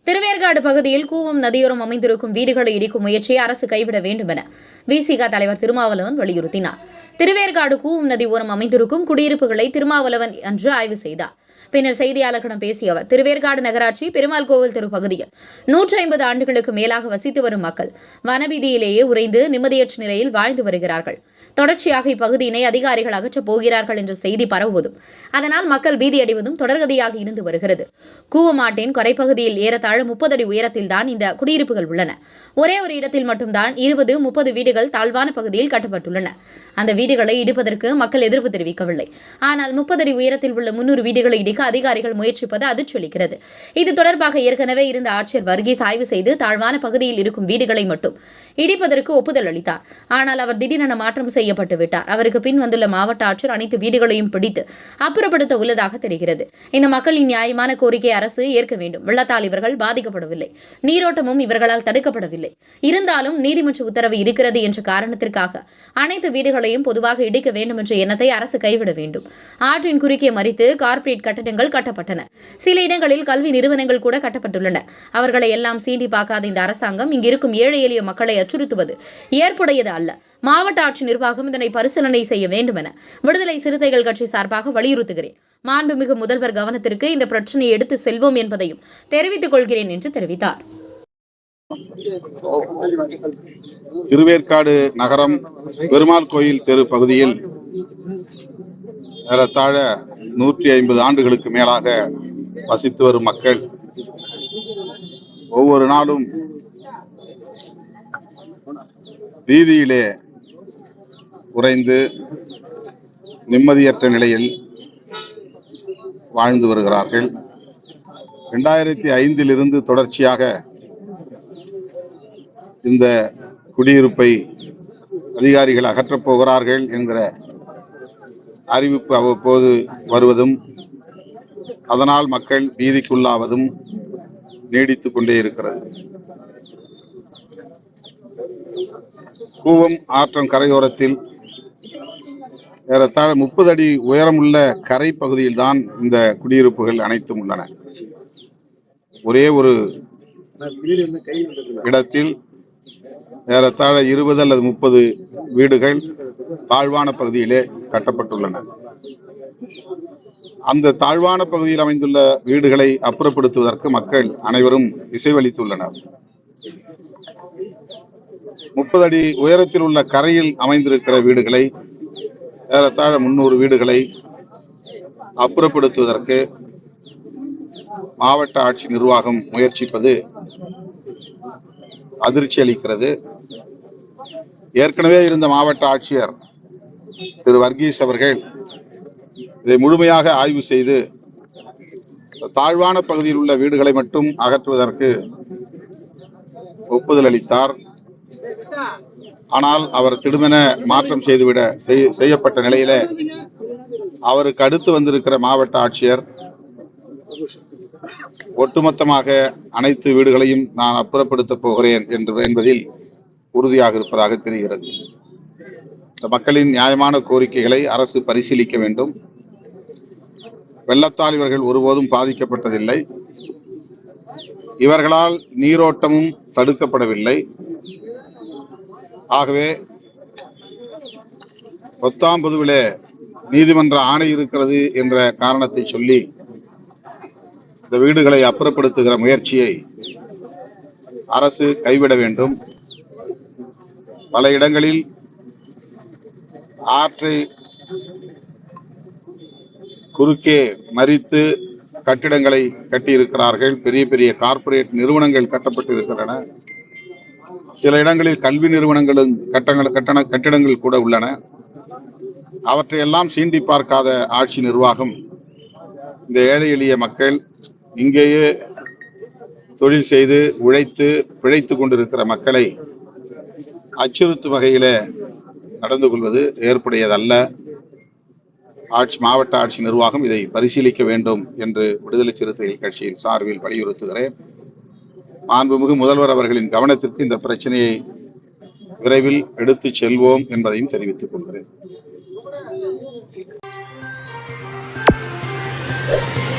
திருவேற்காடு பகுதியில் கூவம் நதியோரம் அமைந்திருக்கும் வீடுகளை இடிக்கும் முயற்சியை அரசு கைவிட வேண்டும் என விசிக தலைவர் திருமாவளவன் வலியுறுத்தினார். திருவேற்காடு கூவம் நதி ஓரம் அமைந்திருக்கும் குடியிருப்புகளை திருமாவளவன் அன்று ஆய்வு செய்தார். பின்னர் செய்தியாளர்களிடம் பேசிய அவர், திருவேற்காடு நகராட்சி பெருமாள் கோவில் தெரு பகுதியில் 150 ஆண்டுகளுக்கு மேலாக வசித்து வரும் மக்கள் வனவீதியிலேயே உறைந்து நிம்மதியற்ற நிலையில் வாழ்ந்து வருகிறார்கள். தொடர்ச்சியாக இப்பகுதியினை அதிகாரிகள் அகற்றப் போகிறார்கள் என்ற செய்தி பரவுவதும் அதனால் மக்கள் பீதியடைவதும் தொடர்கதையாக இருந்து வருகிறது. கூவமாட்டின் கரைப்பகுதியில் ஏறத்தாழ 30 அடி உயரத்தில் தான் இந்த குடியிருப்புகள் உள்ளன. ஒரே ஒரு இடத்தில் மட்டும்தான் 20-30 வீடுகள் தாழ்வான பகுதியில் கட்டப்பட்டுள்ளன. அந்த வீடுகளை இடிப்பதற்கு மக்கள் எதிர்ப்பு தெரிவிக்கவில்லை. ஆனால் 30 அடி உயரத்தில் உள்ள 300 வீடுகளை இடிக்க அதிகாரிகள் முயற்சிப்பது அதிர்ச்சியளிக்கிறது. இது தொடர்பாக ஏற்கனவே இருந்த ஆட்சியர் வர்கீஸ் ஆய்வு செய்து தாழ்வான பகுதியில் இருக்கும் வீடுகளை மட்டும் இடிப்பதற்கு ஒப்புதல் அளித்தார். ஆனால் அவர் திடீரென மாற்றம் செய்யப்பட்டு விட்டார். அவருக்கு பின் வந்துள்ள மாவட்ட ஆட்சியர் அனைத்து வீடுகளையும் பிடித்து அப்புறப்படுத்த உள்ளதாக தெரிகிறது. இந்த மக்களின் நியாயமான கோரிக்கை அரசு ஏற்க வேண்டும். வெள்ளத்தால் இவர்கள் பாதிக்கப்படவில்லை, நீரோட்டமும் இவர்களால் தடுக்கப்படவில்லை. இருந்தாலும் நீதிமன்ற உத்தரவு இருக்கிறது என்ற காரணத்திற்காக அனைத்து வீடுகளையும் பொதுவாக இடிக்க வேண்டும் என்ற எண்ணத்தை அரசு கைவிட வேண்டும். ஆற்றின் குறுக்கே மறித்து கார்ப்பரேட் கட்டடங்கள் கட்டப்பட்டன. சில இடங்களில் கல்வி நிறுவனங்கள் கூட கட்டப்பட்டுள்ளன. அவர்களை எல்லாம் சீண்டி பார்க்காத இந்த அரசாங்கம் இங்கிருக்கும் ஏழை எளிய மக்களை அச்சுறுத்துவது ஏற்புடையது அல்ல. மாவட்ட ஆட்சி நிர்வாகம் இதனை பரிசீலனை செய்ய வேண்டும் என விடுதலை சிறுத்தைகள் கட்சி சார்பாக வலியுறுத்துகிறேன். மாண்புமிகு முதல்வர் கவனத்திற்கு இந்த பிரச்சனையை எடுத்து செல்வோம் என்பதையும் தெரிவித்துக் கொள்கிறேன் என்று தெரிவித்தார். திருவேற்காடு நகரம் பெருமாள் கோயில் தெரு பகுதியில் ஏறத்தாழ 150 ஆண்டுகளுக்கு மேலாக வசித்து வரும் மக்கள் ஒவ்வொரு நாளும் வீதியிலே உறைந்து நிம்மதியற்ற நிலையில் வாழ்ந்து வருகிறார்கள். 2005 தொடர்ச்சியாக இந்த குடியிருப்பை அதிகாரிகள் அகற்றப் போகிறார்கள் என்கிற அறிவிப்பு அவ்வப்போது வருவதும் அதனால் மக்கள் பீதிக்குள்ளாவதும் நீடித்துக் கொண்டே இருக்கிறது. கூவம் ஆற்றன் கரையோரத்தில் ஏறத்தாழ 30 அடி உயரமுள்ள கரை பகுதியில் தான் இந்த குடியிருப்புகள் அனைத்தும் உள்ளன. ஒரே ஒரு இடத்தில் ஏறத்தாழ 20 அல்லது 30 வீடுகள் தாழ்வான பகுதியிலே கட்டப்பட்டுள்ளன. அந்த தாழ்வான பகுதியில் அமைந்துள்ள வீடுகளை அப்புறப்படுத்துவதற்கு மக்கள் அனைவரும் இசைவளித்துள்ளனர். 30 அடி உயரத்தில் உள்ள கரையில் அமைந்திருக்கிற வீடுகளை ஏறத்தாழ 300 வீடுகளை அப்புறப்படுத்துவதற்கு மாவட்ட ஆட்சி நிர்வாகம் முயற்சிப்பது அதிர்ச்சி அளிக்கிறது. ஏற்கனவே இருந்த மாவட்ட ஆட்சியர் திரு வர்கீஸ் அவர்கள் இதை முழுமையாக ஆய்வு செய்து தாழ்வான பகுதியில் உள்ள வீடுகளை மட்டும் அகற்றுவதற்கு ஒப்புதல் அளித்தார். ஆனால் அவர் திடுமென மாற்றம் செய்யப்பட்ட நிலையில அவருக்கு அடுத்து வந்திருக்கிற மாவட்ட ஆட்சியர் ஒட்டுமொத்தமாக அனைத்து வீடுகளையும் நான் அப்புறப்படுத்த போகிறேன் என்பதில் உறுதியாக இருப்பதாக தெரிகிறது. இந்த மக்களின் நியாயமான கோரிக்கைகளை அரசு பரிசீலிக்க வேண்டும். வெள்ளத்தால் இவர்கள் ஒருபோதும் பாதிக்கப்பட்டதில்லை. இவர்களால் நீரோட்டமும் தடுக்கப்படவில்லை. ஆகவே பொத்தாம்புதுவிலே நீதிமன்ற ஆணை இருக்கிறது என்ற காரணத்தை சொல்லி இந்த வீடுகளை அப்புறப்படுத்துகிற முயற்சியை அரசு கைவிட வேண்டும். பல இடங்களில் ஆற்றை குறுக்கே மறித்து கட்டிடங்களை கட்டியிருக்கிறார்கள். பெரிய பெரிய கார்ப்பரேட் நிறுவனங்கள் கட்டப்பட்டிருக்கின்றன. சில இடங்களில் கல்வி நிறுவனங்களும் கட்டிடங்கள் கூட உள்ளன. அவற்றையெல்லாம் சீண்டி பார்க்காத ஆட்சி நிர்வாகம் இந்த ஏழை எளிய மக்கள் இங்கேயே தொழில் செய்து உழைத்து பிழைத்து கொண்டிருக்கிற மக்களை அச்சுறுத்தும் வகையில நடந்து கொள்வது ஏற்புடையதல்ல. மாவட்ட ஆட்சி நிர்வாகம் இதை பரிசீலிக்க வேண்டும் என்று விடுதலை சிறுத்தைகள் கட்சியின் சார்பில் வலியுறுத்துகிறேன். மாண்புமிகு முதல்வர் அவர்களின் கவனத்திற்கு இந்த பிரச்சனையை விரைவில் எடுத்துச் செல்வோம் என்பதையும் தெரிவித்துக் கொள்கிறேன். தெரிவித்தார்.